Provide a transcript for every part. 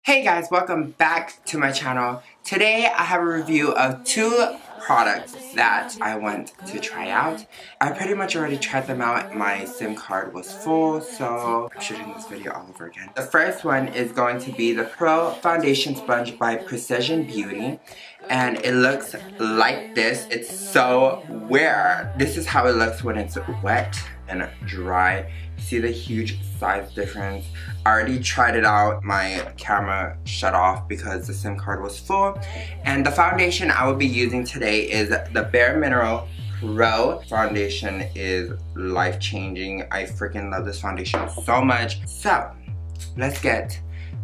Hey guys, welcome back to my channel. Today I have a review of two products that I want to try out. I pretty much already tried them out. My SIM card was full, so I'm shooting this video all over again. The first one is going to be the Pro Foundation Sponge by Precision Beauty. And it looks like this. It's so weird. This is how it looks when it's wet and dry. See the huge size difference. I already tried it out. My camera shut off because the SIM card was full. And the foundation I will be using today is the Bare Mineral Pro foundation. Is life-changing. I freaking love this foundation so much. So let's get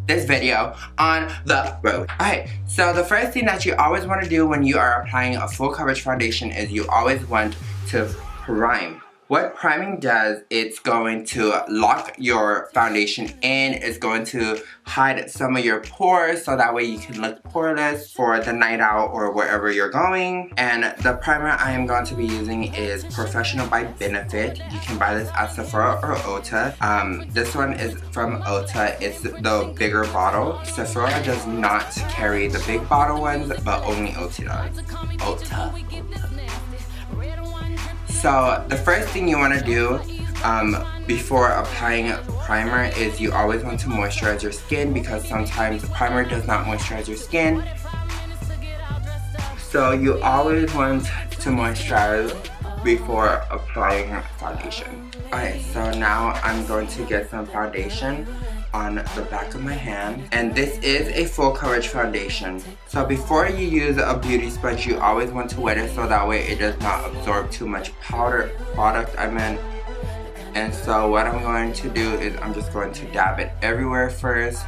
this video on the road. Alright, so the first thing that you always want to do when you are applying a full coverage foundation is you always want to prime. What priming does, it's going to lock your foundation in. It's going to hide some of your pores so that way you can look poreless for the night out or wherever you're going. And the primer I am going to be using is Professional by Benefit. You can buy this at Sephora or Ulta. This one is from Ulta. It's the bigger bottle. Sephora does not carry the big bottle ones, but only Ulta does. Ulta. So the first thing you want to do before applying primer is you always want to moisturize your skin, because sometimes the primer does not moisturize your skin. So you always want to moisturize before applying foundation. Alright, so now I'm going to get some foundation on the back of my hand, and this is a full coverage foundation. So before you use a beauty sponge, you always want to wet it so that way it does not absorb too much product. And so what I'm going to do is I'm just going to dab it everywhere first.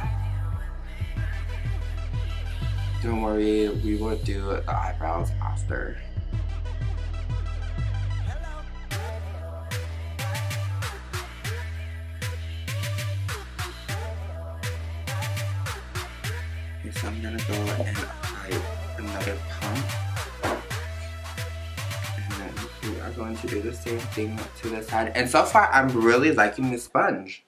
Don't worry, we will do the eyebrows after. So I'm gonna go and apply another pump, and then we are going to do the same thing to the side. And so far I'm really liking this sponge.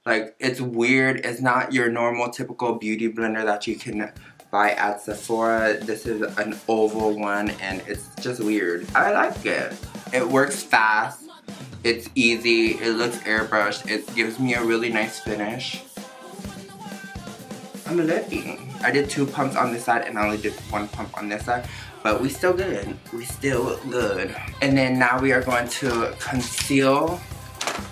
Like, it's weird. It's not your normal typical beauty blender that you can buy at Sephora. This is an oval one and it's just weird. I like it. It works fast. It's easy. It looks airbrushed. It gives me a really nice finish. I'm living. I did 2 pumps on this side and I only did 1 pump on this side, but we still good. We still good. And then now we are going to conceal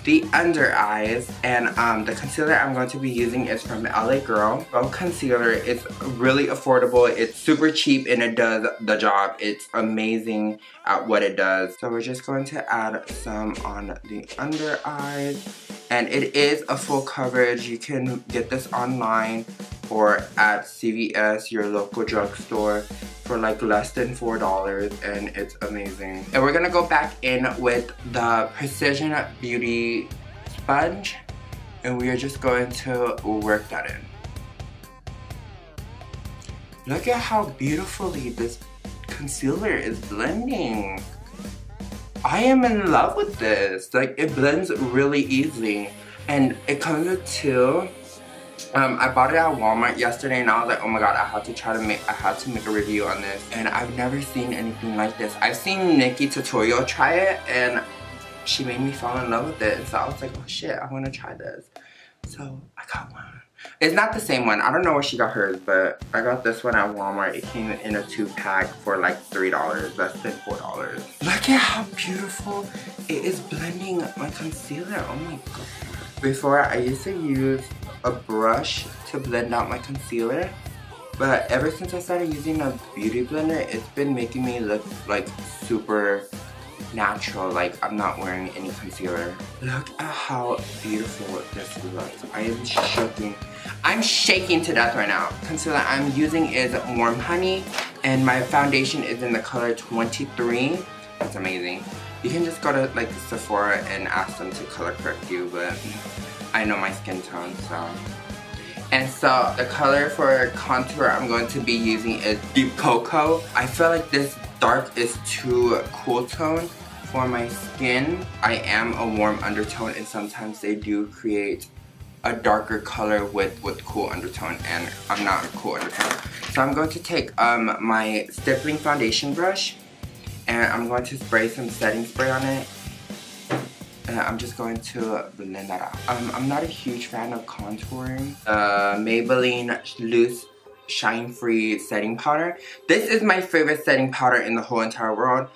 the under eyes, and the concealer I'm going to be using is from LA Girl Concealer. It's really affordable. It's super cheap and it does the job. It's amazing at what it does. So we're just going to add some on the under eyes. And it is a full coverage. You can get this online or at CVS, your local drugstore, for like less than $4, and it's amazing. And we're gonna go back in with the Precision Beauty sponge, and we are just going to work that in. Look at how beautifully this concealer is blending. I am in love with this. Like, it blends really easily, and it comes with 2. I bought it at Walmart yesterday, and I was like, oh my god, I had to make a review on this, and I've never seen anything like this. I've seen Nikki Tutorial try it, and she made me fall in love with it. So I was like, oh shit, I want to try this. So I got one. It's not the same one. I don't know where she got hers, but I got this one at Walmart. It came in a 2-pack for like $3, less than $4. Look at how beautiful it is blending my concealer. Oh my god. Before, I used to use a brush to blend out my concealer, but ever since I started using a beauty blender, it's been making me look like super natural, like I'm not wearing any concealer. Look at how beautiful this looks. I am shaking. I'm shaking to death right now. Concealer I'm using is Warm Honey, and my foundation is in the color 23. That's amazing. You can just go to like Sephora and ask them to color correct you, but I know my skin tone, so. And so the color for contour I'm going to be using is Deep Cocoa. I feel like this dark is too cool tone for my skin. I am a warm undertone, and sometimes they do create a darker color with cool undertone, and I'm not a cool undertone. So I'm going to take my stippling foundation brush, and I'm going to spray some setting spray on it. And I'm just going to blend that out. I'm not a huge fan of contouring. Maybelline Loose Shine Free Setting Powder. This is my favorite setting powder in the whole entire world.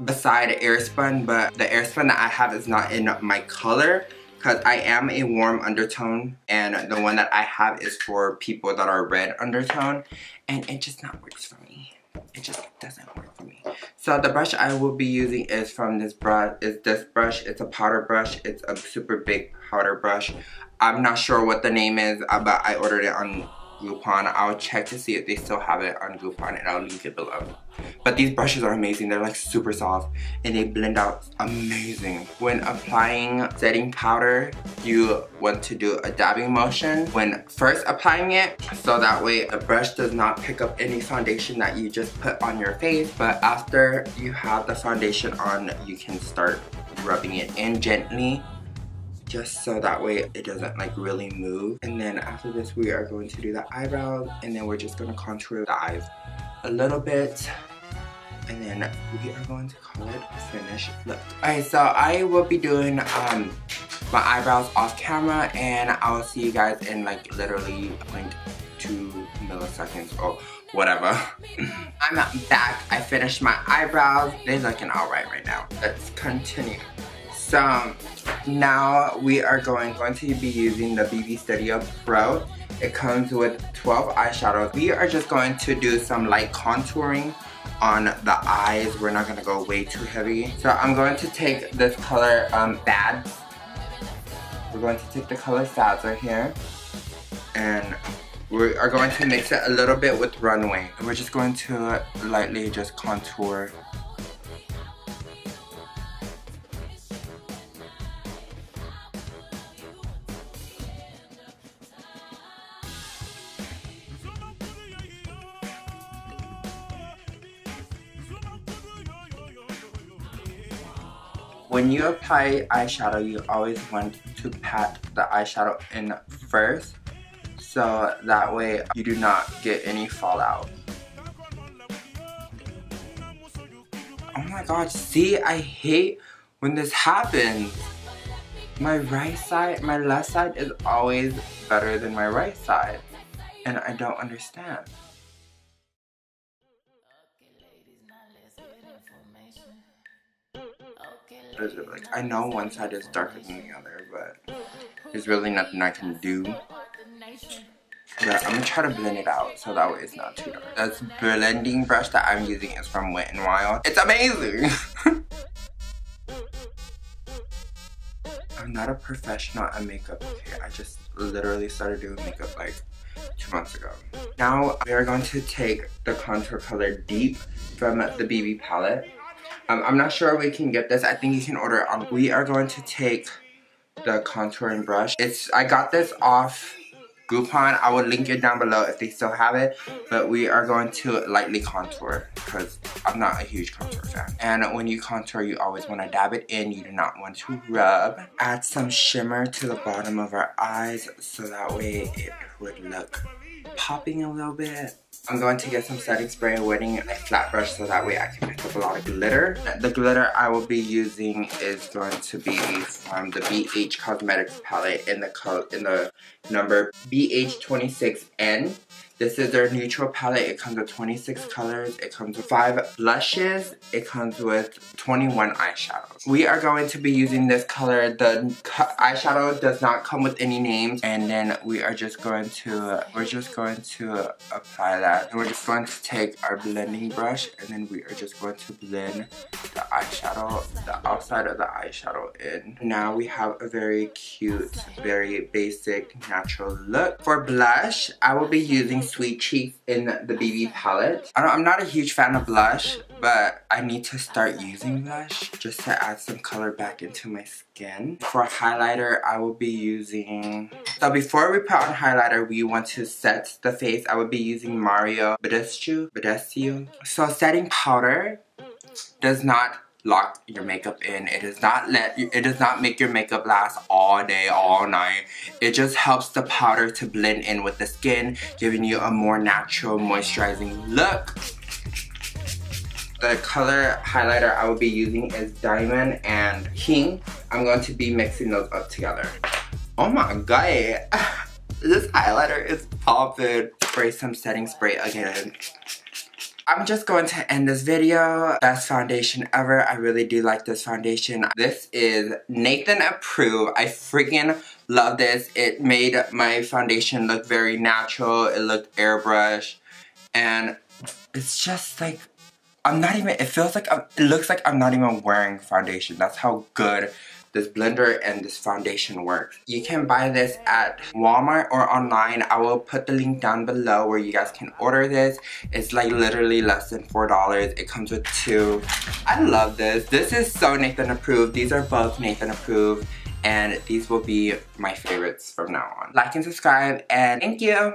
Beside Airspun, but the Airspun that I have is not in my color because I am a warm undertone, and the one that I have is for people that are red undertone, and it just not works for me. It just doesn't work for me. So the brush I will be using is from this brush. It's a powder brush. It's a super big powder brush. I'm not sure what the name is, but I ordered it on Groupon. I'll check to see if they still have it on Groupon, and I'll link it below. But these brushes are amazing. They're like super soft and they blend out amazing. When applying setting powder, you want to do a dabbing motion when first applying it, so that way the brush does not pick up any foundation that you just put on your face. But after you have the foundation on, you can start rubbing it in gently, just so that way it doesn't like really move. And then after this, we are going to do the eyebrows, and then we're just going to contour the eyes a little bit, and then we are going to call it a finished look. Alright, so I will be doing my eyebrows off camera, and I will see you guys in like literally 0.2 milliseconds or whatever. I'm back. I finished my eyebrows. They're looking alright right now. Let's continue. So now we are going to be using the BB Studio Pro. It comes with 12 eyeshadows. We are just going to do some light contouring on the eyes. We're not going to go way too heavy. So I'm going to take this color Fads. We're going to take the color Fads right here, and we are going to mix it a little bit with Runway. And we're just going to lightly just contour. When you apply eyeshadow, you always want to pat the eyeshadow in first, so that way you do not get any fallout. Oh my god, see, I hate when this happens. My left side is always better than my right side, and I don't understand. Like, I know one side is darker than the other, but there's really nothing I can do. But I'm gonna try to blend it out so that way it's not too dark. This blending brush that I'm using is from Wet n Wild. It's amazing! I'm not a professional at makeup, okay? I just literally started doing makeup like 2 months ago. Now we are going to take the contour color Deep from the BB palette. I'm not sure we can get this. I think you can order it on. We are going to take the contouring brush. I got this off Groupon. I will link it down below if they still have it. But we are going to lightly contour because I'm not a huge contour fan. And when you contour, you always want to dab it in. You do not want to rub. Add some shimmer to the bottom of our eyes so that way it would look popping a little bit. I'm going to get some setting spray and wetting a flat brush so that way I can pick up a lot of glitter. The glitter I will be using is going to be from the BH Cosmetics palette in the number BH26N. This is their neutral palette. It comes with 26 colors. It comes with 5 blushes. It comes with 21 eyeshadows. We are going to be using this color. The eyeshadow does not come with any names. And then we are just going to, apply that. And we're just going to take our blending brush, and then we are just going to blend the eyeshadow, the outside of the eyeshadow in. Now we have a very cute, very basic, natural look. For blush, I will be using Sweet Cheeks in the BB palette. I'm not a huge fan of blush, but I need to start using blush just to add some color back into my skin. For highlighter, I will be using... So before we put on highlighter, we want to set the face. I will be using Mario Badescu. So setting powder does not lock your makeup in. It does not make your makeup last all day, all night. It just helps the powder to blend in with the skin, giving you a more natural, moisturizing look. The color highlighter I will be using is Diamond and King. I'm going to be mixing those up together. Oh my god, this highlighter is popping. Spray some setting spray again. I'm just going to end this video. Best foundation ever. I really do like this foundation. This is Nathan approved. I freaking love this. It made my foundation look very natural. It looked airbrush. And it's just like, it looks like I'm not even wearing foundation. That's how good this blender and this foundation works. You can buy this at Walmart or online. I will put the link down below where you guys can order this. It's like literally less than $4. It comes with 2. I love this. This is so Nathan approved. These are both Nathan approved. And these will be my favorites from now on. Like and subscribe, and thank you.